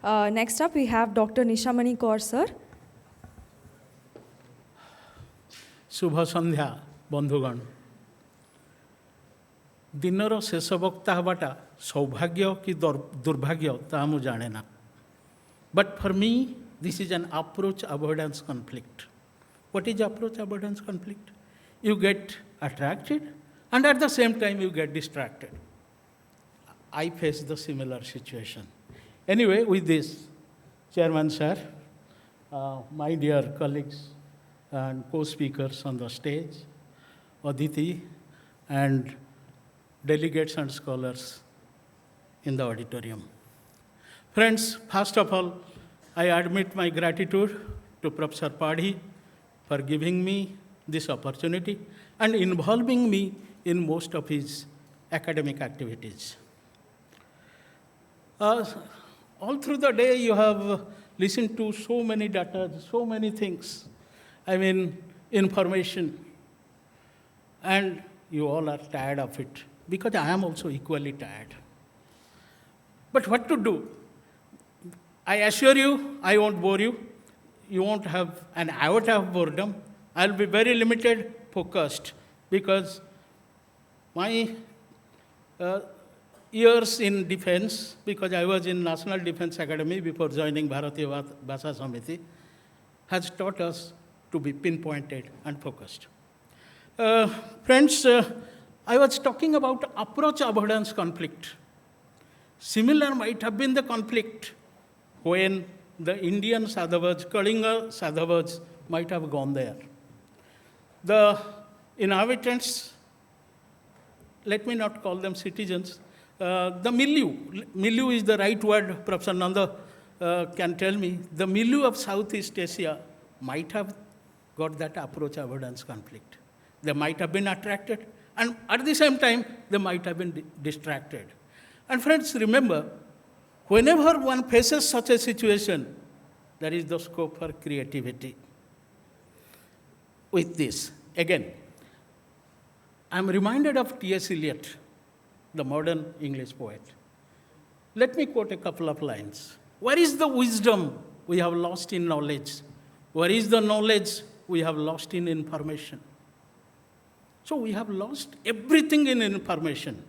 Next up, we have Dr. Nishamani Kar, sir. शुभ संध्या बंधुगण दिनर शेष वक्ता हवाटा सौभाग्य कि दुर्भाग्य ता मु जाने ना but for me this is an approach avoidance conflict what is approach avoidance conflict you get attracted and at the same time you get distracted I face the similar situation. Anyway, with this, Chairman Sir, my dear colleagues and co-speakers on the stage, Aditi, and delegates and scholars in the auditorium. Friends, first of all, I admit my gratitude to Professor Padhi for giving me this opportunity and involving me in most of his academic activities. All through the day, you have listened to so many data, so many things, information, and you all are tired of it, because I am also equally tired. But what to do? I assure you, I won't bore you. You won't have an iota of boredom. I'll be very limited, focused, because my years in defense, because I was in National Defense Academy before joining Bharatiya Bhasha Samiti, has taught us to be pinpointed and focused. Friends, I was talking about approach avoidance conflict. Similar might have been the conflict when the Indian Sadhavas, Kalinga Sadhavas might have gone there. The inhabitants, let me not call them citizens, the milieu is the right word, Professor Nanda can tell me, the milieu of Southeast Asia might have got that approach avoidance conflict. They might have been attracted, and at the same time, they might have been distracted. And friends, remember, whenever one faces such a situation, there is the scope for creativity. With this, again, I'm reminded of T.S. Eliot, the modern English poet. Let me quote a couple of lines. Where is the wisdom we have lost in knowledge? Where is the knowledge we have lost in information? So we have lost everything in information.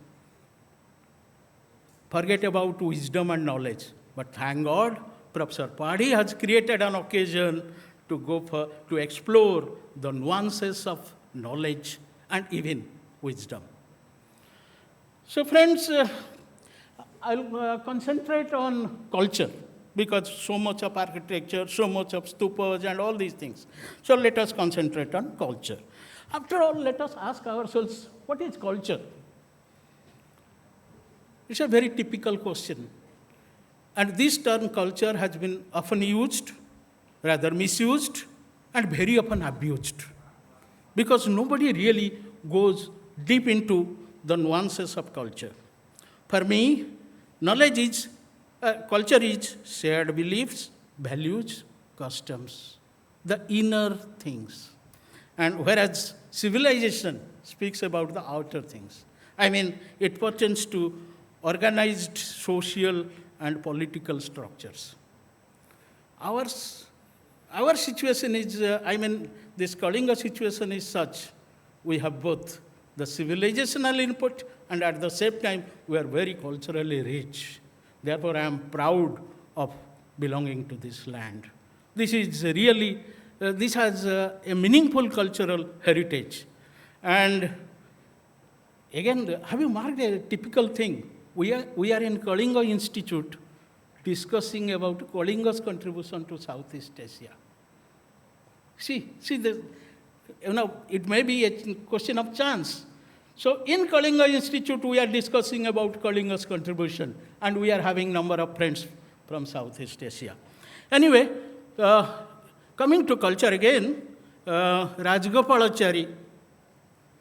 Forget about wisdom and knowledge. But thank God, Professor Padhi has created an occasion to explore the nuances of knowledge and even wisdom. So friends, I'll concentrate on culture, because so much of architecture, so much of stupas and all these things. So let us concentrate on culture. After all, let us ask ourselves, what is culture? It's a very typical question. And this term culture has been often used, rather misused, and very often abused, because nobody really goes deep into the nuances of culture. For me, culture is shared beliefs, values, customs, the inner things. And whereas civilization speaks about the outer things. It pertains to organized social and political structures. Our situation is, this Kalinga situation is such, we have both the civilizational input, and at the same time, we are very culturally rich. Therefore, I am proud of belonging to this land. This is really, this has a meaningful cultural heritage. And again, have you marked a typical thing? We are in Kalinga Institute discussing about Kalinga's contribution to Southeast Asia. See, it may be a question of chance. So in Kalinga Institute, we are discussing about Kalinga's contribution, and we are having number of friends from Southeast Asia. Anyway, coming to culture again, Rajgopalachari,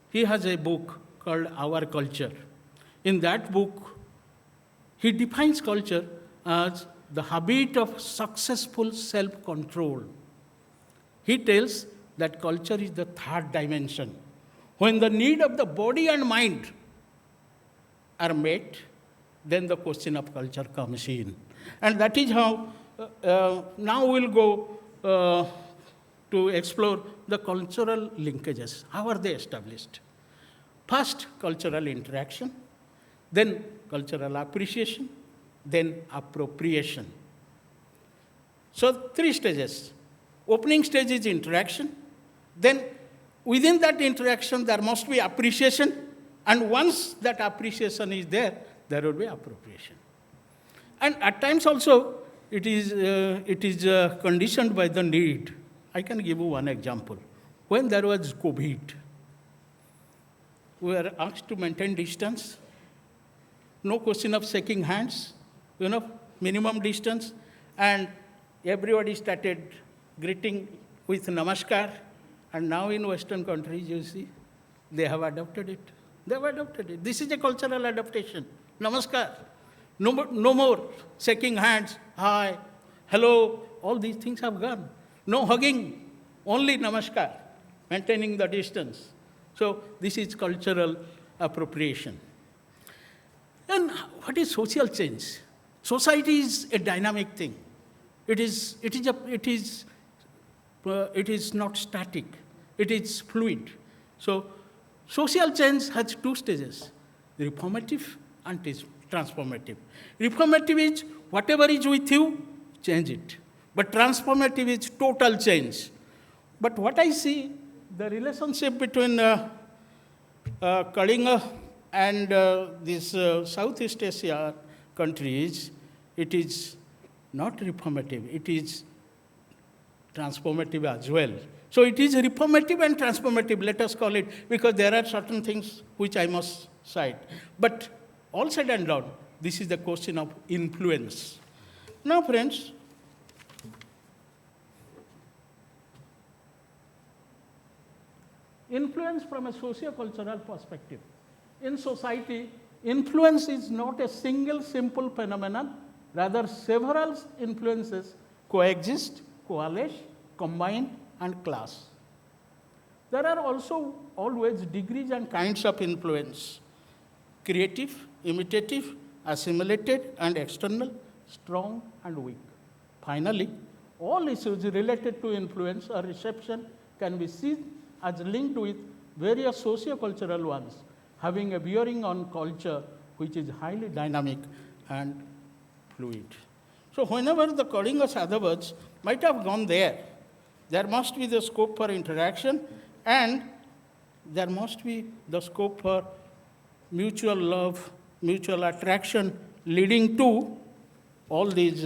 he has a book called Our Culture. In that book, he defines culture as the habit of successful self-control. He tells that culture is the third dimension. When the need of the body and mind are met, then the question of culture comes in. And that is how now we'll go to explore the cultural linkages. How are they established? First, cultural interaction, then cultural appreciation, then appropriation. So 3 stages. Opening stage is interaction. Then within that interaction, there must be appreciation. And once that appreciation is there will be appropriation. And at times also, it is conditioned by the need. I can give you one example. When there was COVID, we were asked to maintain distance. No question of shaking hands, minimum distance. And everybody started greeting with namaskar. And now in Western countries, you see, they have adopted it. They have adopted it. This is a cultural adaptation. Namaskar. No more shaking hands, hi, hello, all these things have gone. No hugging, only namaskar, maintaining the distance. So this is cultural appropriation. And what is social change? Society is a dynamic thing. It is not static. It is fluid. So social change has 2 stages, reformative and transformative. Reformative is whatever is with you, change it. But transformative is total change. But what I see, the relationship between Kalinga and these Southeast Asia countries, it is not reformative, it is transformative as well. So it is reformative and transformative, let us call it, because there are certain things which I must cite. But all said and done, this is the question of influence. Now, friends, influence from a socio-cultural perspective. In society, influence is not a single simple phenomenon, rather several influences coexist, coalesce, combine, and clash. There are also always degrees and kinds of influence: creative, imitative, assimilated, and external, strong and weak. Finally, all issues related to influence or reception can be seen as linked with various socio-cultural ones, having a bearing on culture which is highly dynamic and fluid. So whenever the Kalinga Sadhavas might have gone there, there must be the scope for interaction, and there must be the scope for mutual love, mutual attraction, leading to all these,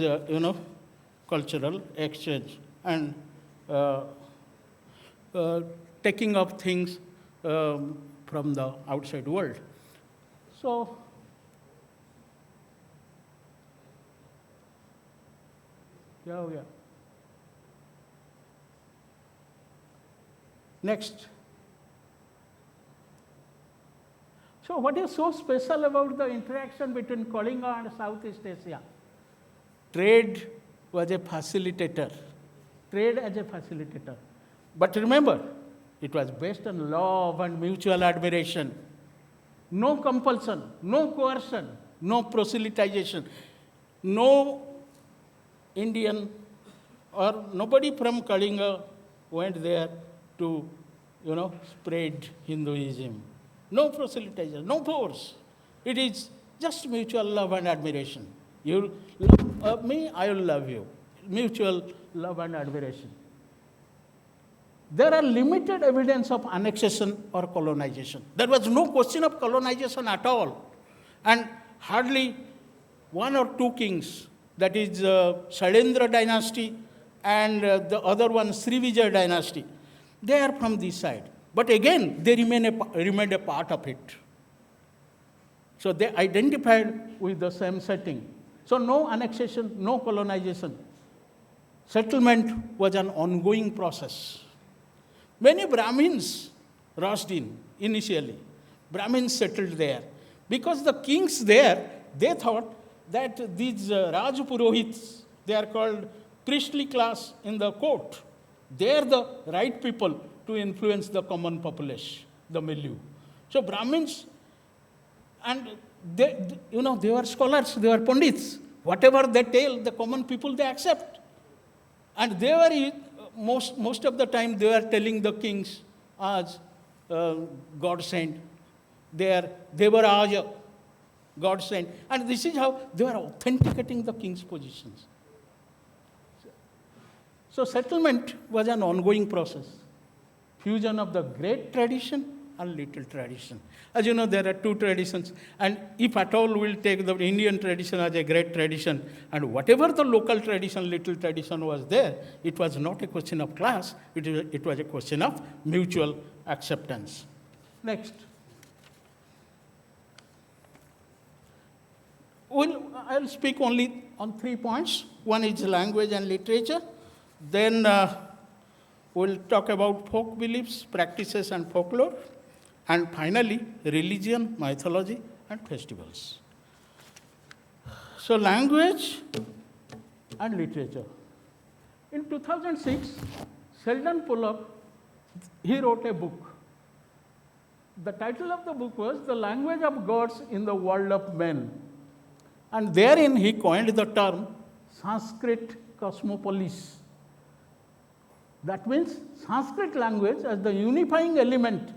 cultural exchange and taking up things from the outside world. So, yeah. Next. So what is so special about the interaction between Kalinga and Southeast Asia? Trade was a facilitator. Trade as a facilitator. But remember, it was based on love and mutual admiration. No compulsion, no coercion, no proselytization. No Indian or nobody from Kalinga went there to, spread Hinduism. No proselytization, no force. It is just mutual love and admiration. You love me, I will love you. Mutual love and admiration. There are limited evidence of annexation or colonization. There was no question of colonization at all. And hardly 1 or 2 kings, that is Shailendra dynasty and the other one Srivijaya dynasty, they are from this side. But again, they remained a part of it. So they identified with the same setting. So no annexation, no colonization. Settlement was an ongoing process. Many Brahmins rushed in initially. Brahmins settled there. Because the kings there, they thought that these Rajpurohits, they are called priestly class in the court. They are the right people to influence the common populace, the milieu. So Brahmins, and they were scholars, they were pandits, Whatever they tell, the common people, they accept. And they were, most of the time, they were telling the kings as God sent. They were as God sent. And this is how they were authenticating the king's positions. So settlement was an ongoing process. Fusion of the great tradition and little tradition. As you know, there are two traditions. And if at all we'll take the Indian tradition as a great tradition, and whatever the local tradition, little tradition was there, it was not a question of class, it was a question of mutual acceptance. Next. I'll speak only on 3 points. One is language and literature. Then we'll talk about folk beliefs, practices, and folklore. And finally, religion, mythology, and festivals. So language and literature. In 2006, Sheldon Pollock, he wrote a book. The title of the book was The Language of Gods in the World of Men. And therein he coined the term Sanskrit cosmopolis. That means Sanskrit language as the unifying element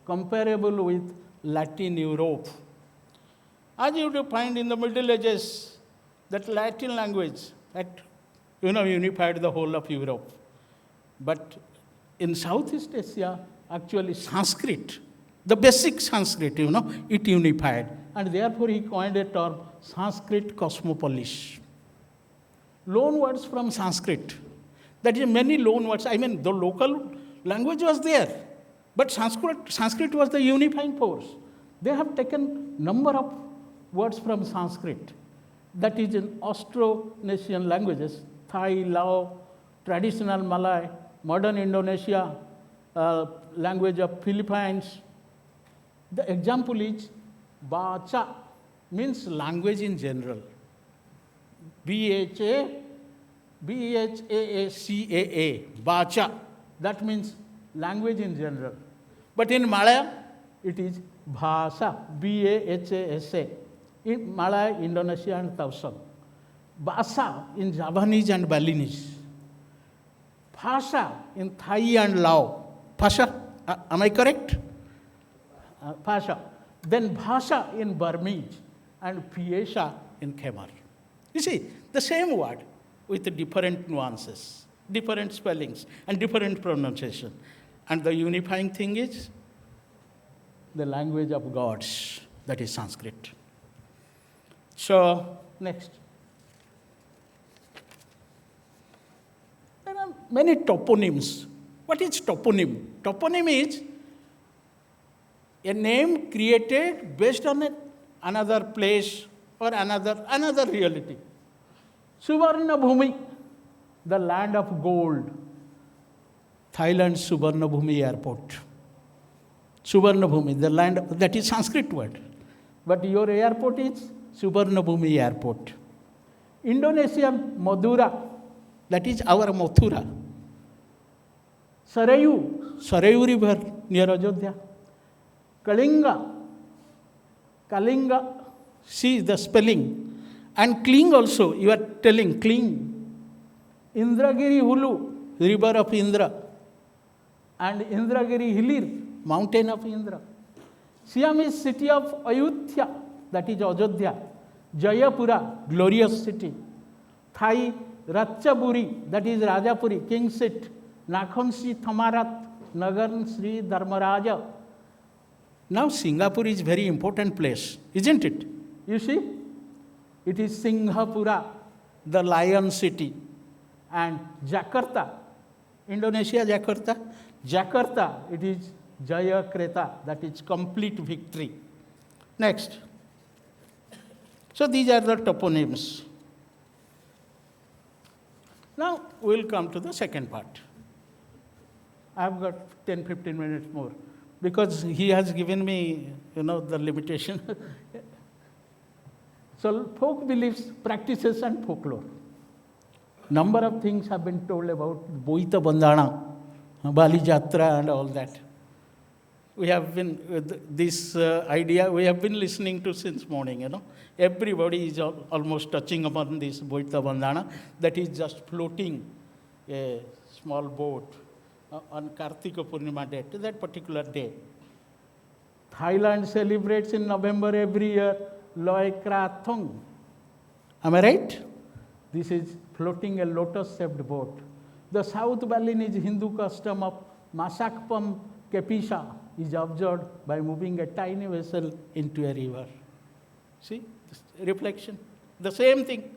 comparable with Latin Europe. As you would find in the Middle Ages, that Latin language that unified the whole of Europe. But in Southeast Asia, actually Sanskrit, the basic Sanskrit, it unified. And therefore he coined a term Sanskrit cosmopolis. Loan words from Sanskrit. That is many loan words. I mean, the local language was there. But Sanskrit was the unifying force. They have taken number of words from Sanskrit. That is in Austronesian languages, Thai, Lao, traditional Malay, modern Indonesia, language of Philippines. The example is Bacha, means language in general. Bhacaa, Bacha, that means language in general. But in Malaya, it is Bhasa, Bahasa, in Malay, Indonesia, and Tausug. Basa in Javanese and Balinese. Phasa in Thai and Lao. Phasa, am I correct? Phasa. Then Bhasa in Burmese and Piesha in Khmer. You see, the same word with different nuances, different spellings, and different pronunciation. And the unifying thing is the language of gods, that is Sanskrit. So, next. There are many toponyms. What is toponym? Toponym is a name created based on another place or another reality. Suvarnabhumi, the land of gold. Thailand Suvarnabhumi airport. Suvarnabhumi, the land, that is Sanskrit word. But your airport is Suvarnabhumi airport. Indonesian Madura, that is our Mathura. Sarayu river near Ajodhya. Kalinga, see the spelling. And Kling also, you are telling, Kling. Indragiri Hulu, river of Indra. And Indragiri Hilir, mountain of Indra. Siamese city of Ayodhya, that is Ajodhya. Jayapura, glorious city. Thai Ratchaburi, that is Rajapuri, king seat. Nakhonsi Thamarat, Nagan Sri Dharmaraja. Now Singapore is very important place, isn't it? You see, it is Singhapura, the lion city. And Jakarta, Indonesia, Jakarta, it is Jayakreta, that is complete victory. Next. So these are the toponyms. Now we'll come to the second part. I've got 10-15 minutes more because he has given me, the limitation. So folk beliefs, practices, and folklore. Number of things have been told about Boita Bandhana, Bali Jatra, and all that. we have been, this idea, we have been listening to since morning, you know. Everybody is almost touching upon this Boita Bandhana, that is just floating a small boat on Kartika Purnima day, to that particular day. Thailand celebrates in November every year Loi Krathong. Am I right? This is floating a lotus-shaped boat. The South Balinese Hindu custom of Masakpam Kepisha is observed by moving a tiny vessel into a river. See, this reflection. The same thing.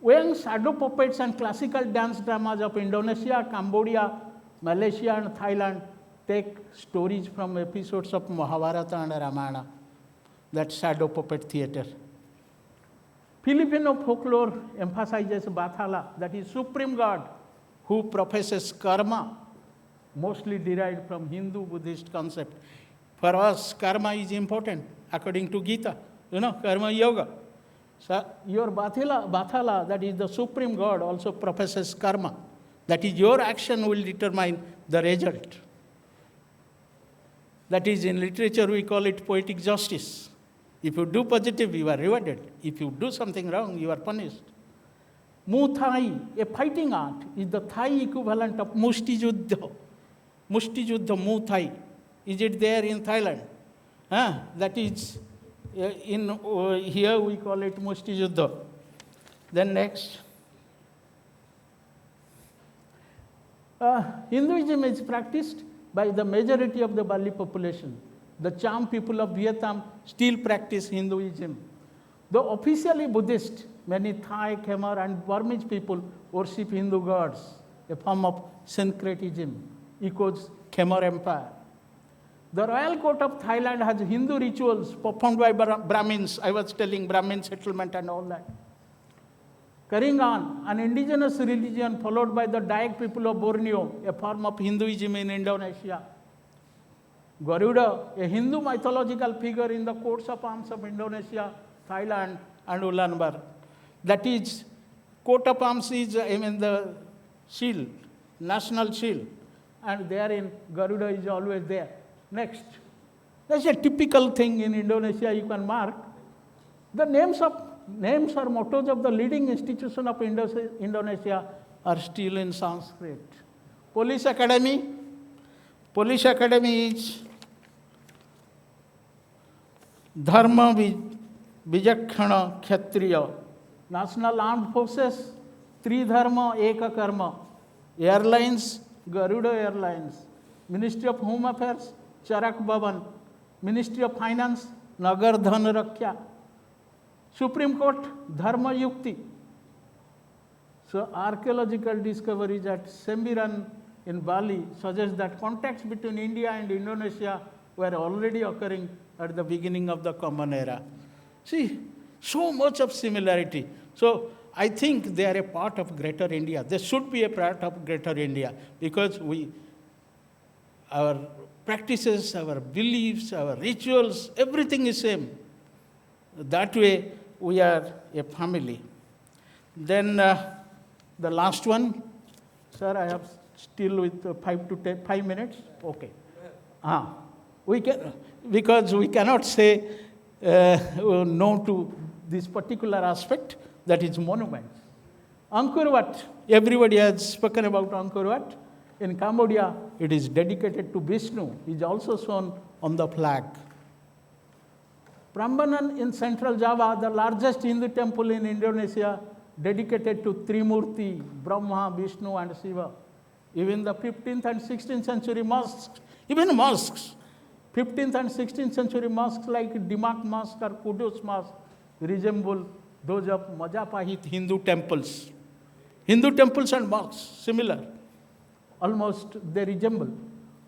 When shadow puppets and classical dance dramas of Indonesia, Cambodia, Malaysia and Thailand take stories from episodes of Mahabharata and Ramayana, that shadow puppet theater. Filipino folklore emphasizes Bathala, that is supreme God, who professes karma, mostly derived from Hindu-Buddhist concept. For us, karma is important, according to Gita, karma yoga. So your Bathala, that is the supreme God, also professes karma. That is, your action will determine the result. That is, in literature, we call it poetic justice. If you do positive, you are rewarded. If you do something wrong, you are punished. Muay Thai, a fighting art, is the Thai equivalent of Mushti Juddha. Mushti Juddha, Muay Thai. Is it there in Thailand? That is, here we call it Mushti Juddha. Then next. Hinduism is practiced by the majority of the Bali population. The Cham people of Vietnam still practice Hinduism. Though officially Buddhist, many Thai, Khmer and Burmese people worship Hindu gods, a form of syncretism, echoes Khmer Empire. The royal court of Thailand has Hindu rituals performed by Brahmins. I was telling Brahmin settlement and all that. Karingan, an indigenous religion followed by the Dayak people of Borneo, a form of Hinduism in Indonesia. Garuda, a Hindu mythological figure in the coats of arms of Indonesia, Thailand, and Ulaanbaatar. That is, coat of arms is, the shield, national shield, and therein Garuda is always there. Next. That's a typical thing in Indonesia you can mark. The names or mottos of the leading institution of Indonesia are still in Sanskrit. Police Academy is Dharma Vijakhana Kshatriya. National Armed Forces, Tri Dharma Eka Karma. Airlines, Garuda Airlines. Ministry of Home Affairs, Charak Bhavan. Ministry of Finance, Nagar Dhan Rakhya. Supreme Court, Dharma Yukti. So archaeological discoveries at Sembiran in Bali suggest that contacts between India and Indonesia were already occurring at the beginning of the Common Era. See, so much of similarity. So I think they are a part of Greater India. They should be a part of Greater India because our practices, our beliefs, our rituals, everything is same. That way, we are a family. Then the last one, sir, I have still with 5 minutes. Okay. Because we cannot say no to this particular aspect, that is monuments. Angkor Wat, everybody has spoken about Angkor Wat. In Cambodia, it is dedicated to Vishnu. It is also shown on the flag. Prambanan in central Java, the largest Hindu temple in Indonesia, dedicated to Trimurti, Brahma, Vishnu and Shiva. Even the 15th and 16th century mosques, 15th and 16th century mosques like Dimak Mosque or Kudus Mosque resemble those of Majapahit Hindu temples. Hindu temples and mosques, similar. Almost they resemble.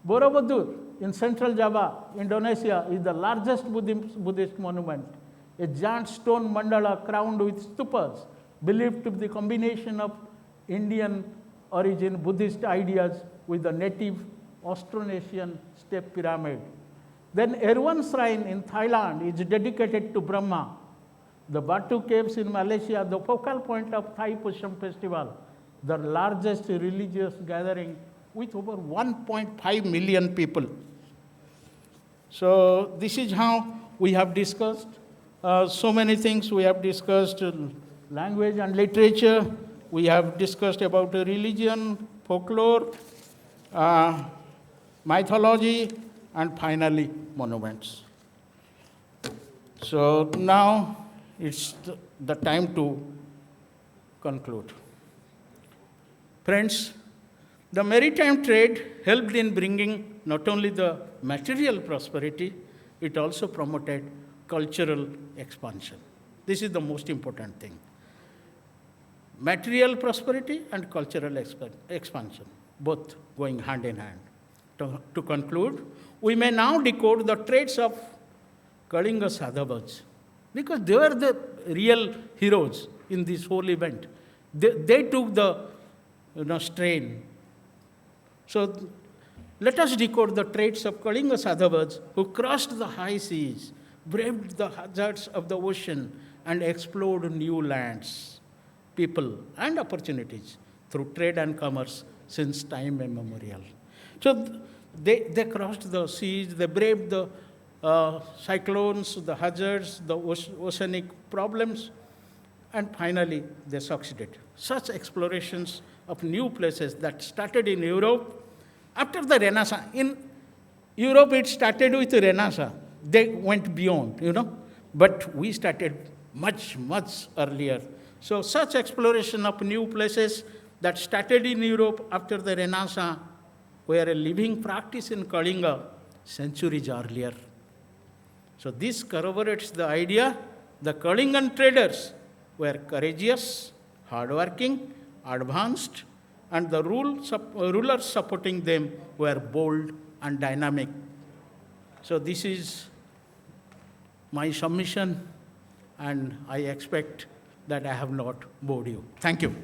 Borobudur in central Java, Indonesia, is the largest Buddhist monument. A giant stone mandala crowned with stupas, believed to be the combination of Indian origin Buddhist ideas with the native Austronesian step pyramid. Then Erwan Shrine in Thailand is dedicated to Brahma. The Batu Caves in Malaysia, the focal point of Thai Pusham Festival, the largest religious gathering with over 1.5 million people. So this is how we have discussed so many things. We have discussed language and literature. We have discussed about religion, folklore, mythology, and finally, monuments. So now it's the time to conclude. Friends, the maritime trade helped in bringing not only the material prosperity, it also promoted cultural expansion. This is the most important thing. Material prosperity and cultural expansion, both going hand in hand. To conclude, we may now decode the traits of Kalinga Sadhavas, because they were the real heroes in this whole event. They took the strain. So let us decode the traits of Kalinga Sadhavas who crossed the high seas, braved the hazards of the ocean, and explored new lands, people, and opportunities through trade and commerce since time immemorial. So they crossed the seas, they braved the cyclones, the hazards, the oceanic problems, and finally they succeeded. Such explorations of new places that started in Europe after the Renaissance. In Europe, it started with the Renaissance. They went beyond, but we started much, much earlier. So such exploration of new places that started in Europe after the Renaissance were a living practice in Kalinga centuries earlier. So this corroborates the idea the Kalingan traders were courageous, hardworking, advanced, and the rulers supporting them were bold and dynamic. So this is my submission, and I expect that I have not bored you. Thank you.